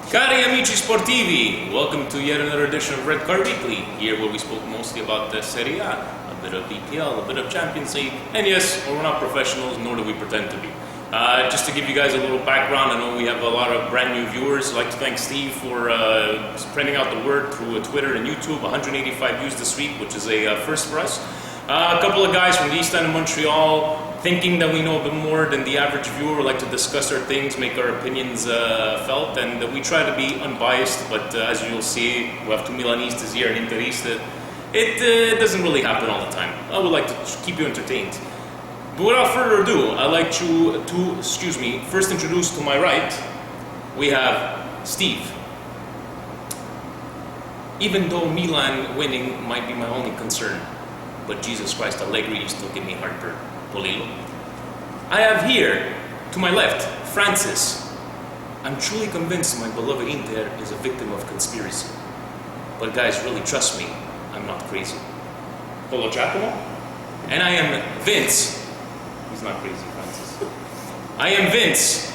Cari amici sportivi, welcome to yet another edition of Red Card Weekly, here where we spoke mostly about the Serie A bit of BPL, a bit of Champions League, and yes, we're not professionals, nor do we pretend to be. Just to give you guys a little background, I know we have a lot of brand new viewers. I'd like to thank Steve for spreading out the word through Twitter and YouTube. 185 views this week, which is a first for us. A couple of guys from the East End of Montreal, thinking that we know a bit more than the average viewer, like to discuss our things, make our opinions felt, and we try to be unbiased, but as you'll see, we have two Milanistas here and Interistas. It doesn't really happen all the time. I would like to keep you entertained. But without further ado, I'd like to first introduce to my right, we have Steve. Even though Milan winning might be my only concern, but Jesus Christ, Allegri used to give me heartburn. Polillo. I have here, to my left, Francis. I'm truly convinced my beloved Inter is a victim of conspiracy. But guys, really trust me, I'm not crazy. Polo Giacomo. And I am Vince. He's not crazy, Francis. I am Vince.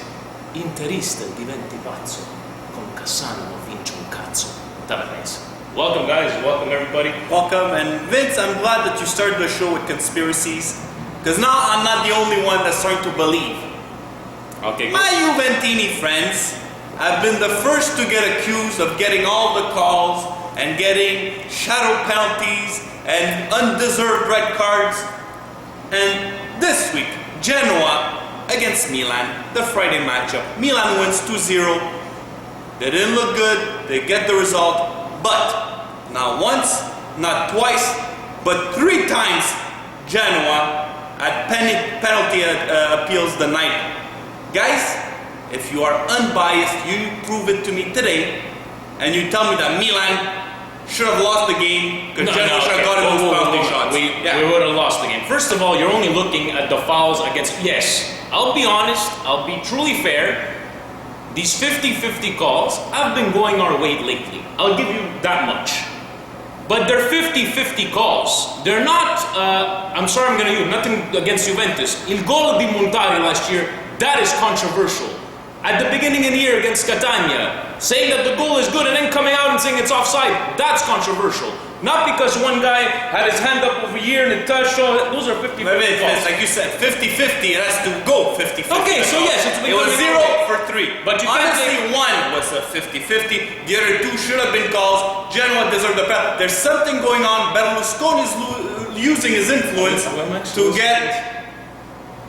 Interista diventi pazzo. Con Cassano non vince un cazzo. Tavares. Welcome guys, welcome everybody. Welcome, and Vince, I'm glad that you started the show with conspiracies, because now I'm not the only one that's starting to believe. Okay, My Juventini friends have been the first to get accused of getting all the calls and getting shadow penalties and undeserved red cards. And this week, Genoa against Milan, the Friday matchup. Milan wins 2-0. They didn't look good, they get the result. But not once, not twice, but 3 times Genoa at penalty appeals denied. Guys, if you are unbiased, you prove it to me today, and you tell me that Milan should have lost the game because Genoa should have gotten those penalty shots. We would have lost the game. First of all, you're only looking at the fouls against... Yes, I'll be honest, I'll be truly fair. These 50-50 calls have been going our way lately. I'll give you that much. But they're 50-50 calls. They're not, I'm sorry I'm going to use, nothing against Juventus. Il gol di Montari last year, that is controversial. At the beginning of the year against Catania, saying that the goal is good and then coming out and saying it's offside, that's controversial. Not because one guy had his hand up over here and it touched, those are 50-50 calls. Like you said, 50-50, it has to go 50-50. Okay, so yes, it was 0 for 3. But you honestly, one was a 50-50. The other 2 should have been calls. Genoa deserved the penalty. There's something going on. Berlusconi is using his influence to get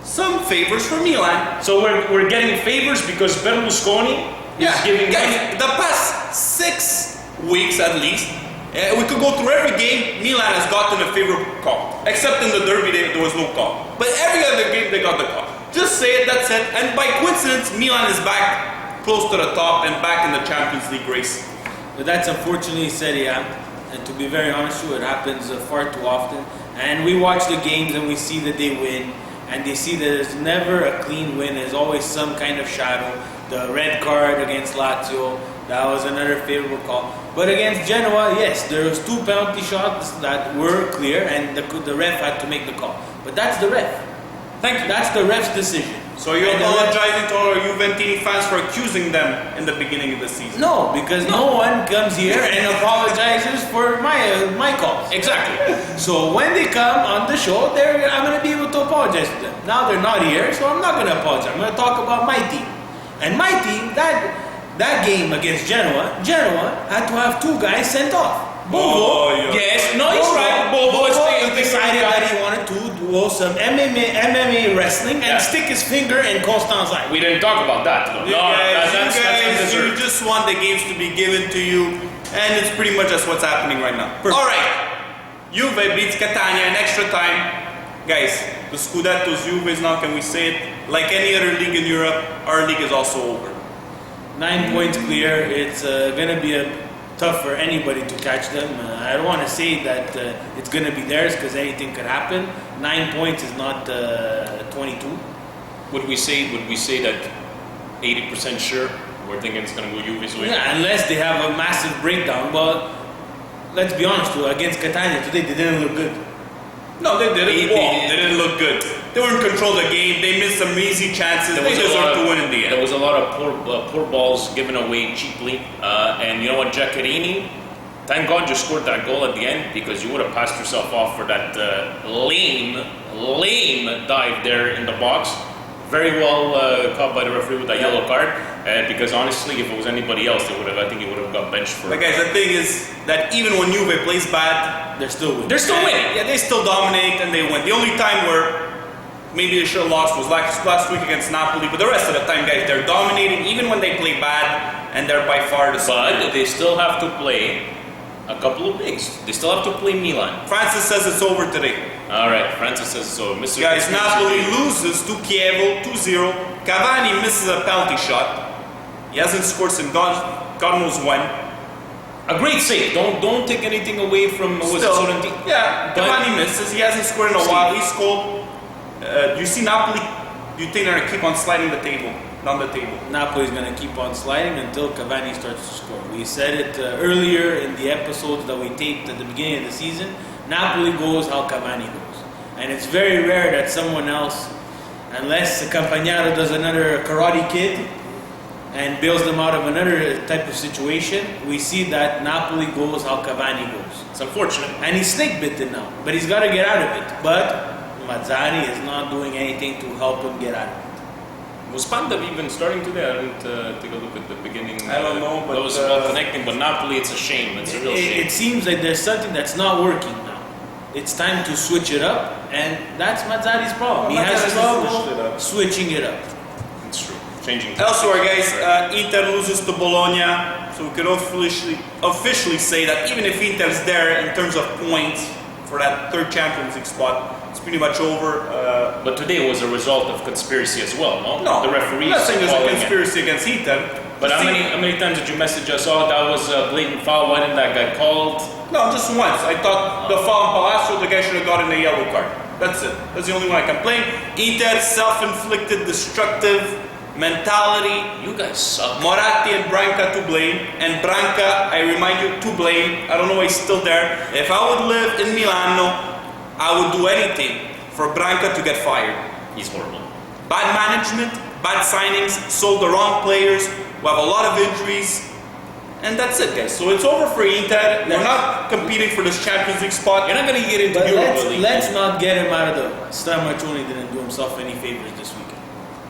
some favors for Milan. So we're getting favors because Berlusconi is giving guys, the past 6 weeks at least, we could go through every game, Milan has gotten a favorable call. Except in the derby, there was no call. But every other game, they got the call. Just say it, that's it. And by coincidence, Milan is back close to the top and back in the Champions League race. But that's unfortunately Serie A. And to be very honest with you, it happens far too often. And we watch the games and we see that they win. And they see that there's never a clean win. There's always some kind of shadow. The red card against Lazio, that was another favorable call. But against Genoa, yes, there was 2 penalty shots that were clear, and the ref had to make the call. But that's the ref. Thank you. That's the ref's decision. So you're apologizing to all our Juventini fans for accusing them in the beginning of the season? No, because no one comes here and apologizes for my calls. Exactly. So when they come on the show, I'm going to be able to apologize to them. Now they're not here, so I'm not going to apologize. I'm going to talk about my team. And my team, that game against Genoa had to have 2 guys sent off. Bovo, yes, no, he's right. Bovo decided that he wanted to do some MMA wrestling and stick his finger in Constance's eye. We didn't talk about that. No, you just want the games to be given to you, and it's pretty much just what's happening right now. All right, Juve beats Catania in extra time. Guys, the Scudetto's Juve's now, can we say it? Like any other league in Europe, our league is also over. 9 points clear. It's going to be tough for anybody to catch them. I don't want to say that it's going to be theirs because anything could happen. 9 points is not 22. Would we say that 80% sure we're thinking it's going to go Juve's way? Yeah, unless they have a massive breakdown. Well, let's be honest, against Catania today, they didn't look good. No, they didn't. They didn't look good. They were in control of the game. They missed some easy chances. They deserved to win in the end. There was a lot of poor balls given away cheaply. And you know what, Giaccherini, thank God you scored that goal at the end, because you would have passed yourself off for that lame dive there in the box. Very well caught by the referee with that yellow card. Because honestly, if it was anybody else, I think he would have got benched for. But guys, the thing is that even when Juve plays bad, They're still winning. They're still winning. yeah, they still dominate and they win. The only time where maybe they should have lost was last week against Napoli. But the rest of the time, guys, they're dominating even when they play bad, and they're by far the But they still have to play a couple of bigs. They still have to play Milan. Francis says it's over today. All right, Francis says so. Mr. Guys, Conspiracy Napoli Theory. loses to Chievo 2-0. Cavani misses a penalty shot. He hasn't scored since God knows when. A great save. Don't take anything away from Sorrentino. Yeah, But- Cavani misses. He hasn't scored in a while. He scored. Do you see Napoli? Do you think they're going to keep on sliding the table? Down the table. Napoli's going to keep on sliding until Cavani starts to score. We said it earlier in the episodes that we taped at the beginning of the season. Napoli goes how Cavani goes. And it's very rare that someone else, unless Campagnaro does another Karate Kid and bails them out of another type of situation, we see that Napoli goes how Cavani goes. It's unfortunate. And he's snake bitten now, but he's got to get out of it. But Mazzari is not doing anything to help him get out of it. Was Pandev even starting today? I didn't take a look at the beginning. I don't know, but, that was about connecting. But Napoli, it's a shame. It's a real shame. It seems like there's something that's not working now. It's time to switch it up, and that's Mazzari's problem. Well, He has Mazzari's switched it trouble up. switching it up. It's true. Changing. Elsewhere, guys, Inter loses to Bologna, so we can officially say that even if Inter's there in terms of points for that third Champions League spot, it's pretty much over. But today was a result of conspiracy as well, no? No, The referees. I'm not saying there's a calling it. conspiracy against Inter. But how many times did you message us? Oh, that was a blatant foul. Why didn't that guy called? No, just once. I thought the foul on Palacio, the guy should have gotten a yellow card. That's it. That's the only one I complain. Inter, self-inflicted, destructive mentality. You guys suck. Moratti and Branca to blame, and Branca, I remind you, to blame. I don't know why he's still there. If I would live in Milano, I would do anything for Branca to get fired. He's horrible. Bad management, bad signings, sold the wrong players, we have a lot of injuries, and that's it, guys. So it's over for Inter. We're not competing for this Champions League spot. You're not going to get into But Europa League. let's not get him out of the. Stramaccioni didn't do himself any favors this weekend.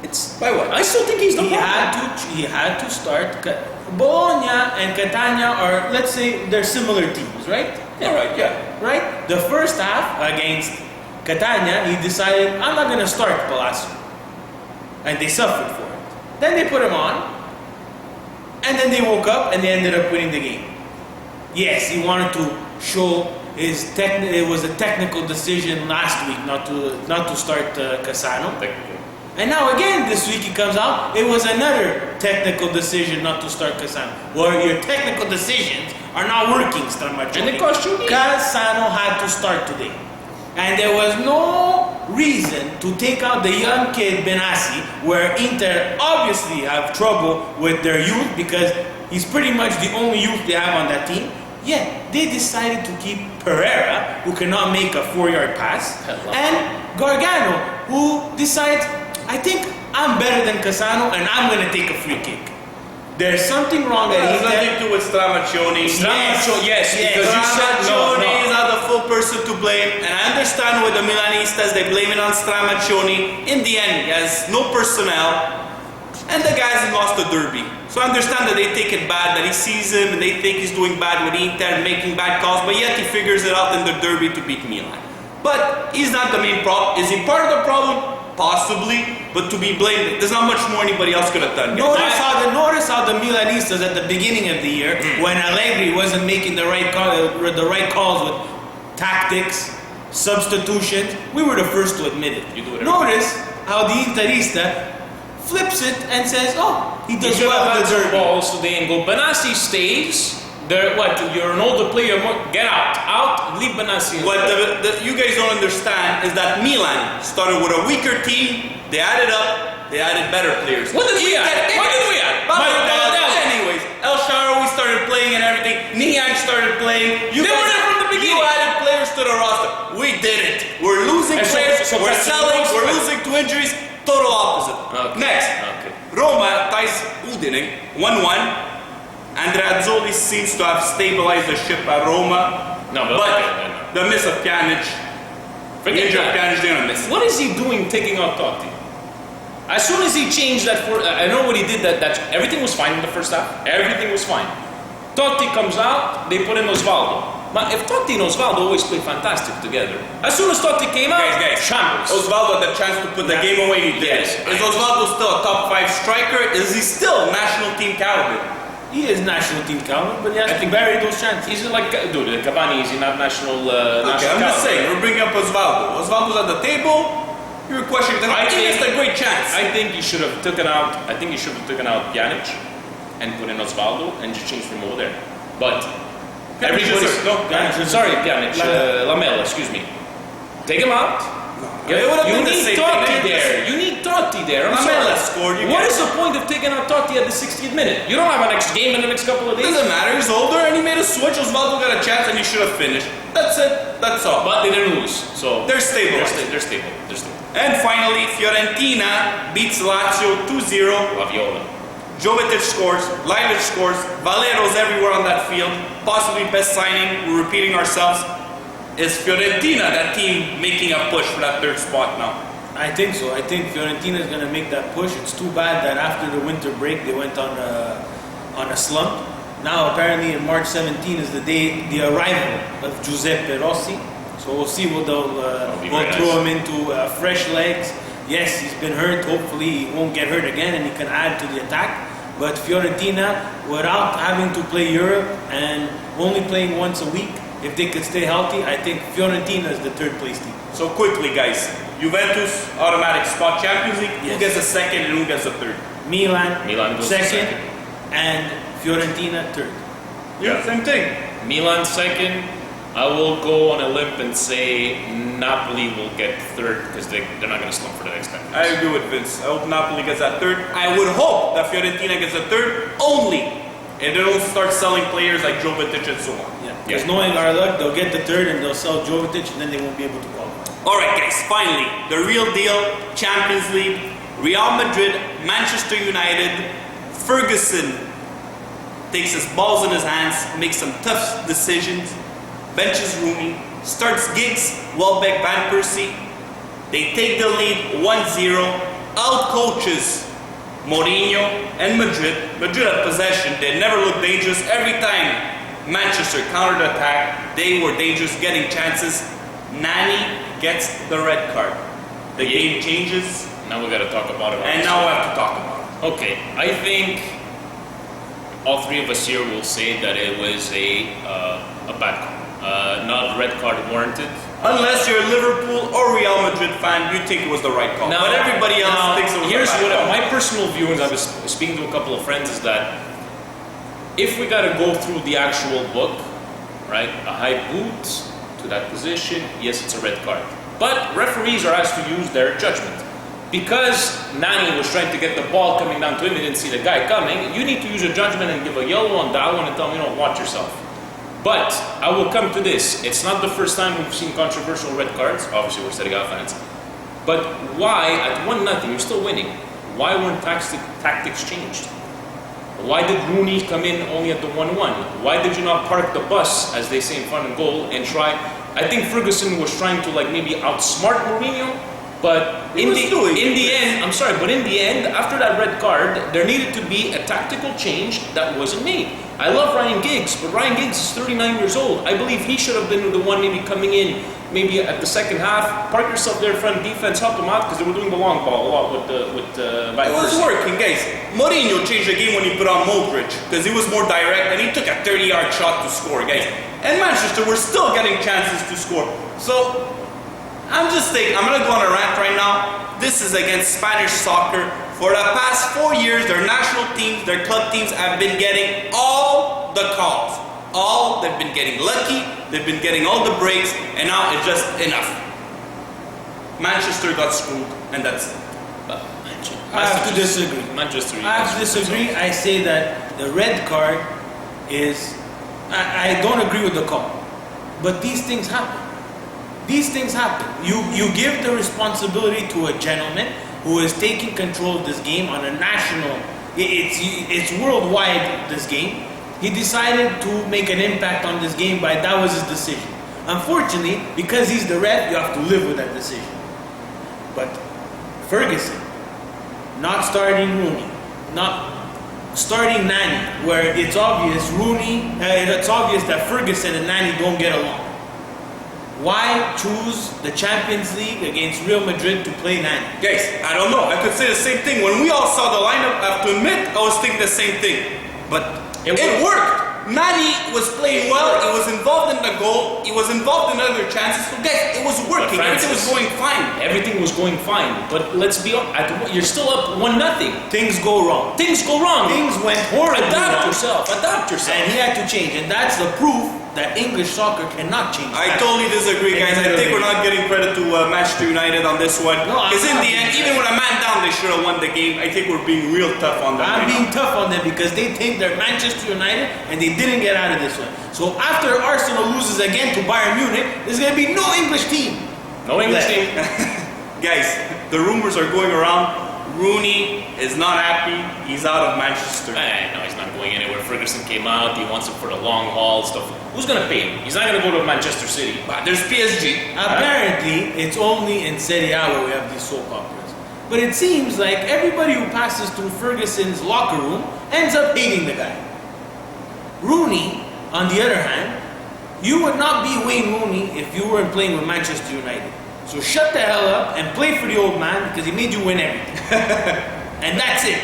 It's by what? I still think he's the He problem. had to start. Bologna and Catania are, let's say, they're similar teams, right? All right, yeah. Right? The first half against Catania, he decided, I'm not going to start Palacio. And they suffered for it. Then they put him on, and then they woke up and they ended up winning the game. Yes, he wanted to show it was a technical decision last week not to start Cassano. Technically. And now again this week it comes out, it was another technical decision not to start Cassano. Well, your technical decisions are not working, Stramaccioni. And they cost you. Cassano had to start today. And there was no reason to take out the young kid Benassi, where Inter obviously have trouble with their youth because he's pretty much the only youth they have on that team. Yet they decided to keep Pereira, who cannot make a 4-yard pass, and Gargano, who decides, I think I'm better than Cassano and I'm going to take a free kick. There's something wrong It at has nothing Inter. to do with Stramaccioni. Yes, because you said Stramaccioni no. is not the full person to blame, and I understand why the Milanistas, they blame it on Stramaccioni. In the end, he has no personnel, and the guy hasn't lost the derby. So I understand that they take it bad, that he sees him and they think he's doing bad with Inter and making bad calls, but yet he figures it out in the derby to beat Milan. But he's not the main problem. Is he part of the problem? Possibly, but to be blamed, there's not much more anybody else could have done. Notice how the Milanistas at the beginning of the year, when Allegri wasn't making the right calls with tactics, substitutions, we were the first to admit it. You do it Notice how the Interista flips it and says, "Oh, he You does should well have with had the some derby." balls today and go. Benassi stays. You're an older player. Get out. Leave Benassi. What you guys don't understand is that Milan started with a weaker team. They added up. They added better players. What did we add? Anyways, El Shaarawy started playing and everything. Niang started playing. They were there from the beginning. You added players to the roster. We did it. We're losing And players. so so we're that's selling, the we're most- losing to injuries. Total opposite. Okay. Next, Okay. Roma ties Udine 1-1. Andrea Azzoli seems to have stabilized the ship at Roma. No, but But okay, no. the miss of Pjanic, Forget injury of that. Pjanic, they're gonna miss it. What is he doing taking out Totti? As soon as he changed that, I know what he did. That everything was fine in the first half. Everything was fine. Totti comes out. They put in Osvaldo. But if Totti and Osvaldo always play fantastic together, as soon as Totti came out, Guys, shambles. Osvaldo had the chance to put the game away. He did. Yes. Is Osvaldo still a top 5 striker? Is he still national team caliber? He is national team caliber, but he has to bury those chances. He's like, dude, Cavani is he not national. Okay, national I'm just caliber? saying. We're bringing up Osvaldo. Osvaldo's at the table. You're questioning that. I I think think- it's a great chance. I think you should have taken out. I think you should have taken out Pjanic and put in Osvaldo and just changed from over there. But everybody's no. sorry, Pjanic, Lamela, excuse me. Take him out. It would have You been the need same Totti thing. there. You need Totti there. I'm Lamela sorry. scored, you What get is the point of taking out Totti at the 60th minute? You don't have an next game in the next couple of It days. doesn't matter. He's older and he made a switch. Osvaldo got a chance and he should have finished. That's it. That's all. But they didn't lose, so They're stable. They're stable. They're stable. And finally, Fiorentina beats Lazio 2-0. Laviola. Jovetic scores, Livac scores, Valero's everywhere on that field. Possibly best signing. We're repeating ourselves. Is Fiorentina that team making a push for that third spot now? I think so. I think Fiorentina is going to make that push. It's too bad that after the winter break they went on a slump. Now apparently in March 17 is the arrival of Giuseppe Rossi. So we'll see what they'll be we'll very throw nice. him into fresh legs. Yes, he's been hurt. Hopefully he won't get hurt again and he can add to the attack. But Fiorentina, without having to play Europe and only playing once a week, if they could stay healthy, I think Fiorentina is the third place team. So quickly, guys. Juventus, automatic spot Champions League. Who Yes. gets the second and who gets the third? Milan goes second, second. and Fiorentina third. Yeah, same thing. Milan second. I will go on a limb and say Napoli will get third because they're not going to slump for the next time. I agree with Vince. I hope Napoli gets that third. I would hope that Fiorentina gets a third only if they don't start selling players like Jovetic and so on. Yeah. Because knowing our luck, they'll get the third and they'll sell Jovetic and then they won't be able to qualify. Alright guys, finally, the real deal, Champions League, Real Madrid, Manchester United, Ferguson takes his balls in his hands, makes some tough decisions, benches Rooney, starts Giggs, Welbeck, Van Persie. They take the lead 1-0, out-coaches Mourinho and Madrid. Madrid had possession, they never looked dangerous. Every time Manchester countered attack, they were dangerous, getting chances. Nani gets the red card. The game changes, Now we got to talk about it. and now we have to talk about it. Okay, I think all three of us here will say that it was a bad call. Not red card warranted. Unless you're a Liverpool or Real Madrid fan, you think it was the right call. Now- But everybody else now, thinks it was here's a bad what call. my personal view, and I was speaking to a couple of friends, is that if we got to go through the actual book, right, a high boot to that position, yes, it's a red card. But referees are asked to use their judgment. Because Nani was trying to get the ball coming down to him, he didn't see the guy coming, you need to use your judgment and give a yellow on that one and tell him, watch yourself. But I will come to this. It's not the first time we've seen controversial red cards. Obviously, we're Serie A fans. But why, at 1-0, you're still winning. Why weren't tactics changed? Why did Rooney come in only at the 1-1? Why did you not park the bus, as they say in front of goal, and try? I think Ferguson was trying to maybe outsmart Mourinho, but in the end, I'm sorry, but in the end, after that red card, there needed to be a tactical change that wasn't made. I love Ryan Giggs, but Ryan Giggs is 39 years old. I believe he should have been the one maybe coming in, maybe at the second half, park yourself there in front of defense, help them out, because they were doing the long ball a lot with Van It was Persie. working, guys. Mourinho changed the game when he put on Modric because he was more direct and he took a 30-yard shot to score, guys. And Manchester were still getting chances to score. So I'm gonna go on a rant right now. This is against Spanish soccer. For the past 4 years, their national teams, their club teams have been getting all the calls. They've been getting lucky, they've been getting all the breaks, and now it's just enough. Manchester got screwed, and that's it. I have to disagree. Manchester. I have to disagree. I say that the red card is. I don't agree with the call, but these things happen. These things happen. You give the responsibility to a gentleman who is taking control of this game on a national. It's worldwide. This game. He decided to make an impact on this game by that was his decision. Unfortunately, because he's the ref, you have to live with that decision. But Ferguson, not starting Rooney, not starting Nani, where it's obvious it's obvious that Ferguson and Nani don't get along. Why choose the Champions League against Real Madrid to play Nani? Guys, I don't know. I could say the same thing. When we all saw the lineup, I have to admit, I was thinking the same thing. But it worked. Nani was playing well. He was involved in the goal. He was involved in other chances. So guys, it was working. Everything was going fine. Everything was going fine. But let's be honest, you're still up 1-0. Things go wrong. Things go wrong. Things went horribly Adapt wrong. yourself. Adapt yourself. And he had to change. And that's the proof that English soccer cannot change. I totally disagree, guys. I think we're not getting credit to Manchester United on this one. No, I'm Because in not the end, being even with a man down, they should have won the game. I think we're being real tough on them. I'm right being now. tough on them because they think they're Manchester United and they didn't get out of this one. So after Arsenal loses again to Bayern Munich, there's going to be no English team. No English team. Guys, the rumors are going around. Rooney is not happy. He's out of Manchester. No, he's not going anywhere. Ferguson came out. He wants him for the long haul stuff. Who's going to pay him? He's not going to go to Manchester City. But there's PSG. Apparently, it's only in Serie A where we have these soap operas. But it seems like everybody who passes through Ferguson's locker room ends up hating the guy. Rooney, on the other hand, you would not be Wayne Rooney if you weren't playing with Manchester United. So shut the hell up and play for the old man because he made you win everything. And that's it.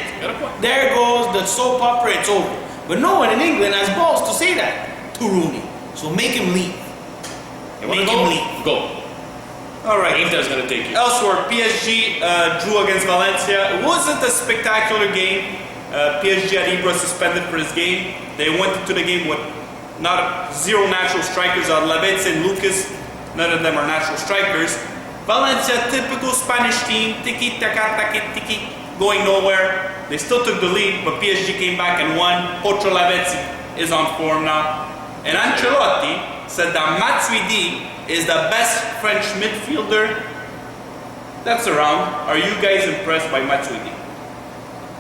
There goes the soap opera, it's over. But no one in England has balls to say that to Rooney. So make him leave. Make him leave. Go. All right. Inter's going to take you. Elsewhere, PSG drew against Valencia. It wasn't a spectacular game. PSG had Ibra suspended for his game. They went into the game with zero natural strikers. Lavezzi and Lucas, none of them are natural strikers. Valencia, typical Spanish team, tiki-taka, going nowhere. They still took the lead, but PSG came back and won. Pocho Lavezzi is on form now. And Ancelotti said that Matuidi is the best French midfielder that's around. Are you guys impressed by Matuidi?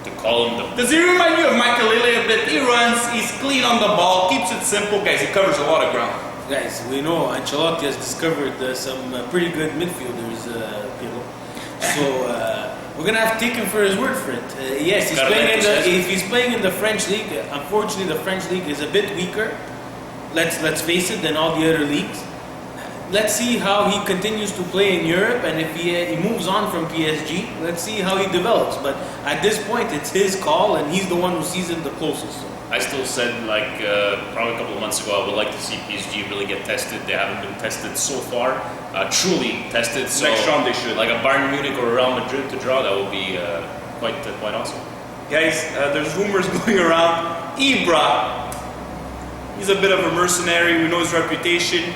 To call him the... Does he remind you of Makelele a bit? He runs, he's clean on the ball, keeps it simple. Guys, he covers a lot of ground. Guys, we know Ancelotti has discovered some pretty good midfielders, people. So we're gonna have to take him for his word for it. Yes, he's playing in the French league. Unfortunately, the French league is a bit weaker. Let's face it, than all the other leagues. Let's see how he continues to play in Europe, and if he moves on from PSG, let's see how he develops. But at this point, it's his call, and he's the one who sees him the closest. I still said, probably a couple of months ago, I would like to see PSG really get tested. They haven't been tested so far, truly tested. So next round they should. Like a Bayern Munich or a Real Madrid to draw, that would be quite awesome. Guys, there's rumors going around. Ibra, he's a bit of a mercenary. We know his reputation.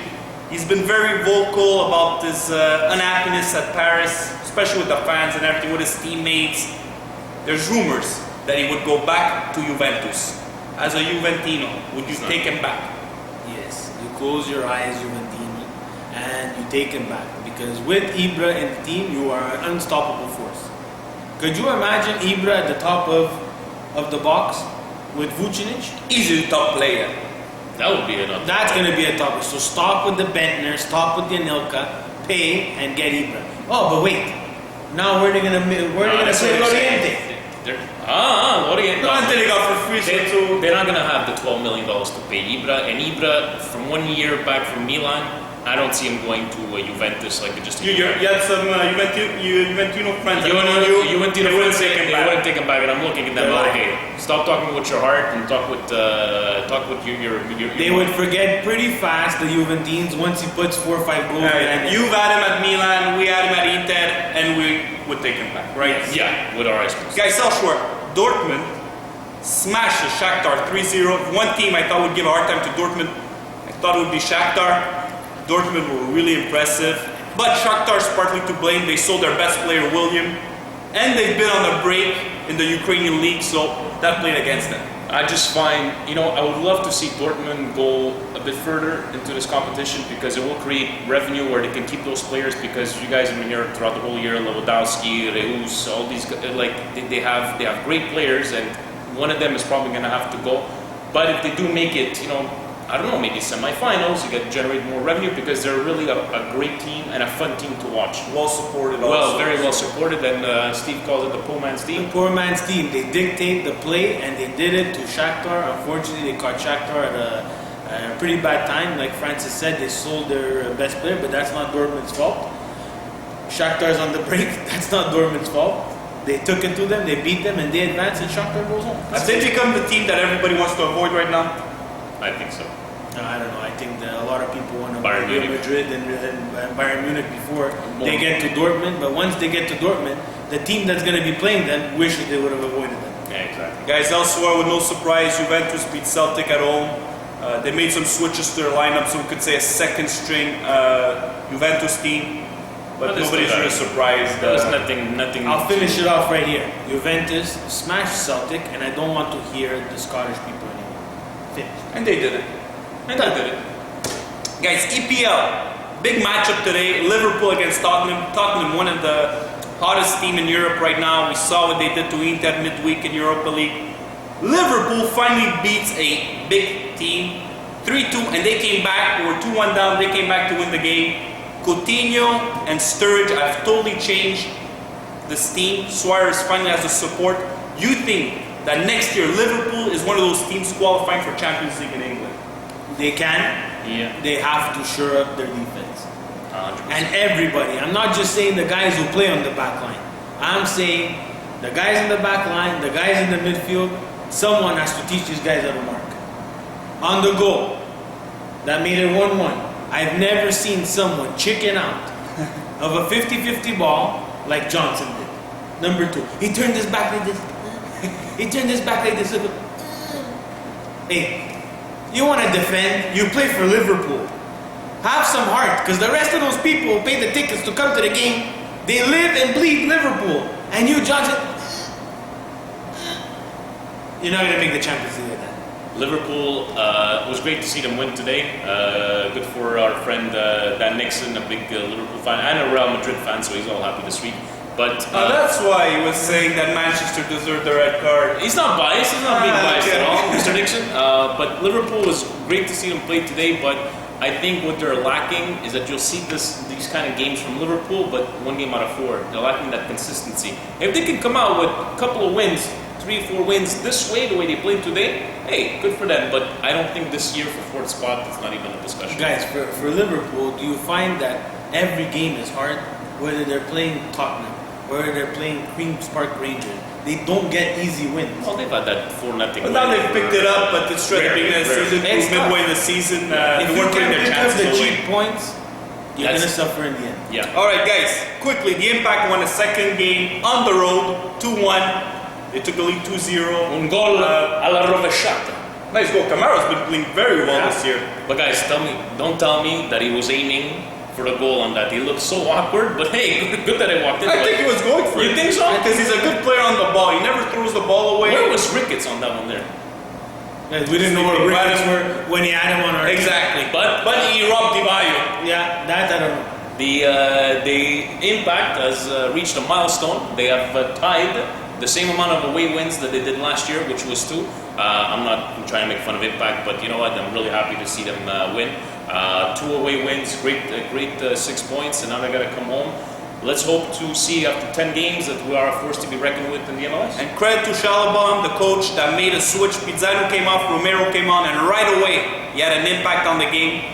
He's been very vocal about his unhappiness at Paris, especially with the fans and everything, with his teammates. There's rumors that he would go back to Juventus. As a Juventino, would you take him back? Yes, you close your eyes, Juventini, and you take him back. Because with Ibra in the team, you are an unstoppable force. Could you imagine Ibra at the top of the box with Vucinic? Easy top player. That would be enough. That's going to be a top. So stop with the Bentner, stop with the Anelka, pay and get Ibra. Oh, but wait. Now where are they going to play Loriente? Loriente. Loriente they got for free. They're not going to have the $12 million to pay Ibra. And Ibra, from 1 year back from Milan, I don't see him going to Juventus like just. You had some Juventino friends. Juventino friends. They wouldn't take him back, and I'm looking at them. Okay, stop talking with your heart and talk with your. They would forget pretty fast the Juventines once he puts 4 or 5 goals. You've had him at Milan, we had him at Inter, and we would take him back, right? Yeah, with our eyes closed. Guys, elsewhere, Dortmund smashed the Shakhtar 3-0. One team I thought would give a hard time to Dortmund. I thought it would be Shakhtar. Dortmund were really impressive, but Shakhtar's partly to blame. They sold their best player, William, and they've been on a break in the Ukrainian league, so that played against them. I just find, I would love to see Dortmund go a bit further into this competition because it will create revenue where they can keep those players because you guys have been here throughout the whole year, Lewandowski, Reus, all these, they have great players and one of them is probably going to have to go. But if they do make it, I don't know, maybe semifinals, you get generate more revenue because they're really a great team and a fun team to watch. Well supported also. Well, very well supported, and Steve calls it the poor man's team. The poor man's team. They dictate the play, and they did it to Shakhtar. Unfortunately, they caught Shakhtar at a pretty bad time. Like Francis said, they sold their best player, but that's not Dortmund's fault. Shakhtar's on the brink. That's not Dortmund's fault. They took it to them, they beat them, and they advanced, and Shakhtar goes home. Have they become the team that everybody wants to avoid right now? I think so. I don't know. I think that a lot of people want to Bayern Real Munich. Madrid and Bayern Munich before they get to Dortmund. But once they get to Dortmund, the team that's going to be playing them wishes they would have avoided them. Yeah, exactly. Guys, elsewhere with no surprise, Juventus beat Celtic at home. They made some switches to their lineup, so we could say a second string Juventus team. But it's nobody's still really surprised. There was nothing. I'll finish it off right here. Juventus smashed Celtic, and I don't want to hear the Scottish people anymore. Finish. And they did it. And I did it. Guys, EPL, big matchup today. Liverpool against Tottenham. Tottenham, one of the hottest team in Europe right now. We saw what they did to Inter midweek in Europa League. Liverpool finally beats a big team, 3-2, and they came back. They were 2-1 down. They came back to win the game. Coutinho and Sturridge have totally changed this team. Suarez finally has the support. You think that next year Liverpool is one of those teams qualifying for Champions League in England? They can. Yeah. They have to shore up their defense. 100%. And everybody. I'm not just saying the guys who play on the back line. I'm saying the guys in the back line, the guys in the midfield. Someone has to teach these guys how to mark. On the goal, that made it 1-1. I've never seen someone chicken out of a 50-50 ball like Johnson did. Number 2. He turned his back like this. He turned his back like this. Hey, you want to defend? You play for Liverpool. Have some heart, because the rest of those people who pay the tickets to come to the game, they live and bleed Liverpool. And you, Johnson, you're not going to make the Champions League like that. Liverpool, it was great to see them win today. Good for our friend Dan Nixon, a big Liverpool fan and a Real Madrid fan, so he's all happy this week. But That's why he was saying that Manchester deserved the red card. he's not biased. He's not being biased okay. at all, Mr. Nixon. But Liverpool was great to see them play today. But I think what they're lacking is that you'll see these kind of games from Liverpool, but 1 game out of 4. They're lacking that consistency. If they can come out with a couple of wins, 3-4 wins this way, the way they played today, hey, good for them. But I don't think this year for fourth spot, it's not even a discussion. Guys, for Liverpool, do you find that every game is hard? Whether they're playing Tottenham, whether they're playing Queen's Park Rangers, they don't get easy wins. Well, they've had that 4-0. But now they've picked it up, but it's right at the beginning of the season, It's midway in the season, If they you weren't putting can't their pick up chances the away. cheap points, you're going to That's- suffer in the end. Yeah. All right, guys, quickly, the Impact won a second game on the road, 2-1. They took the lead 2-0. Un gol alla rovesciata. Nice goal. Kamara's been playing very well Yeah. this year. But guys, don't tell me that he was aiming for the goal on that. He looked so awkward, but hey, good that I walked in. I think he was going for it. You think so? Because he's a good player on the ball. He never throws the ball away. Where was Ricketts on that one there? Guys, we didn't know where Ricketts were when he had him on our team. Exactly. But he robbed Di Maio. Yeah, that I don't know. the Impact has reached a milestone. They have tied the same amount of away wins that they did last year, which was 2. I'm not trying to make fun of Impact, but you know what? I'm really happy to see them win. 2 away wins, great 6 points, and now they got to come home. Let's hope to see after 10 games that we are a force to be reckoned with in the MLS. And credit to Schalabon, the coach, that made a switch. Pizarro came off, Romero came on, and right away he had an impact on the game.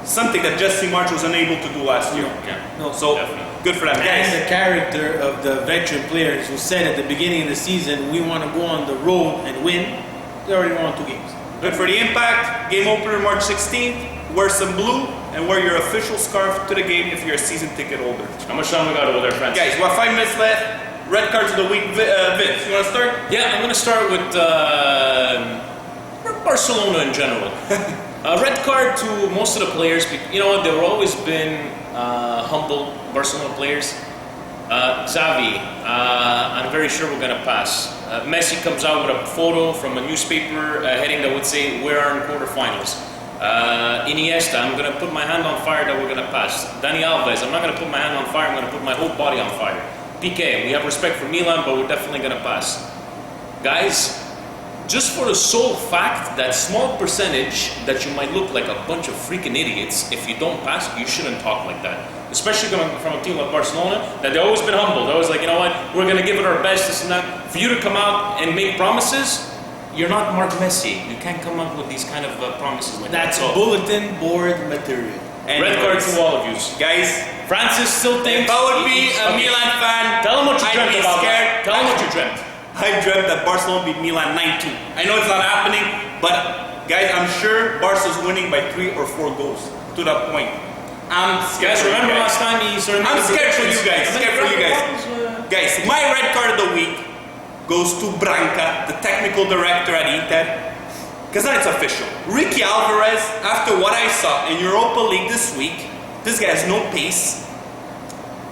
Something that Jesse March was unable to do last year. Yeah. No, So Definitely. good for them, And guys. the character of the veteran players who said at the beginning of the season, we want to go on the road and win, they already won 2 games. Good for the Impact. Game opener March 16th. Wear some blue and wear your official scarf to the game if you're a season ticket holder. How much time we got over there, friends? Guys, we have 5 minutes left. Red cards of the week. Vince, you want to start? Yeah, I'm going to start with Barcelona in general. Red card to most of the players. You know what? They've always been humble Barcelona players. Xavi, I'm very sure we're going to pass. Messi comes out with a photo from a newspaper heading that would say, "We are in quarterfinals." Iniesta, I'm going to put my hand on fire that we're going to pass. Dani Alves, I'm not going to put my hand on fire, I'm going to put my whole body on fire. Piqué, we have respect for Milan, but we're definitely going to pass. Guys, just for the sole fact that small percentage that you might look like a bunch of freaking idiots, if you don't pass, you shouldn't talk like that. Especially coming from a team like Barcelona, that they've always been humble. They're always like, you know what, we're going to give it our best, this and that. For you to come out and make promises, you're not Mark Messi. You can't come up with these kind of promises like That's that. bulletin board material. Red card to all of you. Guys, Francis still thinks... if I would be a Milan fan, Tell him what you I'd dreamt be about. scared. Tell him what you dreamt. I dreamt that Barcelona beat Milan 9-2. I know it's not happening, but guys, I'm sure Barca's winning by 3 or 4 goals to that point. I'm scared. Guys, for you remember guys. last time he started I'm making scared for you predictions? guys. Scared for you guys. Guys, my red card of the week goes to Branca, the technical director at Inter. Because now it's official. Ricky Alvarez, after what I saw in Europa League this week, this guy has no pace.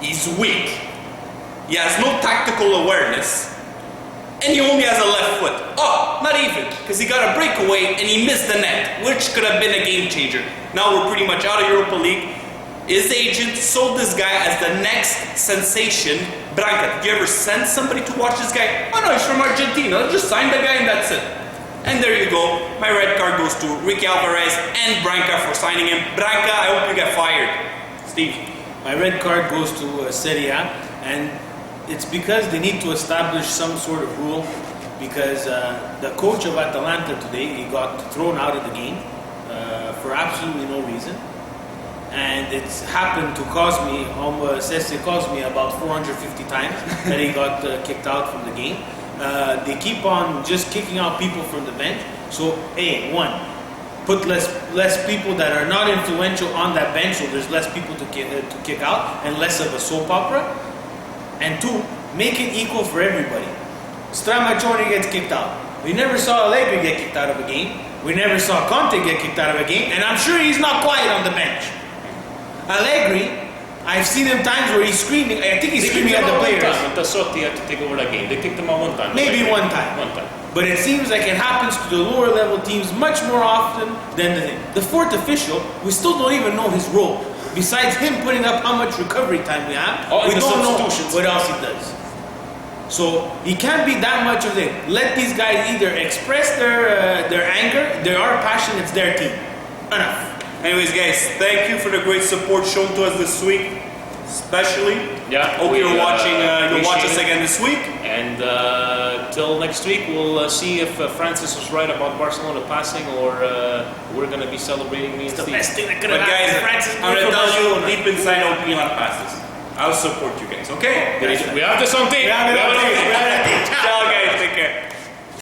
He's weak. He has no tactical awareness. And he only has a left foot. Oh, not even. Because he got a breakaway and he missed the net, which could have been a game changer. Now we're pretty much out of Europa League. His agent sold this guy as the next sensation. Branca, did you ever send somebody to watch this guy? Oh no, he's from Argentina. Just sign the guy and that's it. And there you go. My red card goes to Ricky Alvarez and Branca for signing him. Branca, I hope you get fired. Steve. My red card goes to Serie A, and it's because they need to establish some sort of rule. Because the coach of Atalanta today, he got thrown out of the game for absolutely no reason. And it's happened to cause me, Sesse caused me about 450 times that he got kicked out from the game. They keep on just kicking out people from the bench. So, one, put less people that are not influential on that bench, so there's less people to kick out and less of a soap opera. And 2, make it equal for everybody. Stramaccioni gets kicked out. We never saw Allegri get kicked out of a game. We never saw Conte get kicked out of a game, and I'm sure he's not quiet on the bench. Allegri, I've seen him times where he's screaming. I think he's screaming at the players. When Tassotti had to take over that game, they kicked him out one time. Maybe one time. One time. But it seems like it happens to the lower level teams much more often than the fourth official. We still don't even know his role. Besides him putting up how much recovery time we have, Oh, and we the don't know substitutions. what else he does. So he can't be that much of a. Let these guys either express their anger, their passion. It's their team. Enough. Anyways, guys, thank you for the great support shown to us this week. Especially. Yeah. Hope you're watching. You'll watch us appreciate it. again this week. And till next week, we'll see if Francis was right about Barcelona passing, or we're going to be celebrating me and The Steve. best thing that could But have guys, happened. Francis I'm gonna Bacon tell you Barcelona. deep inside how Milan passes. I'll support you guys. Okay? We have this on tape. We have it on tape. We have it on tape. Ciao,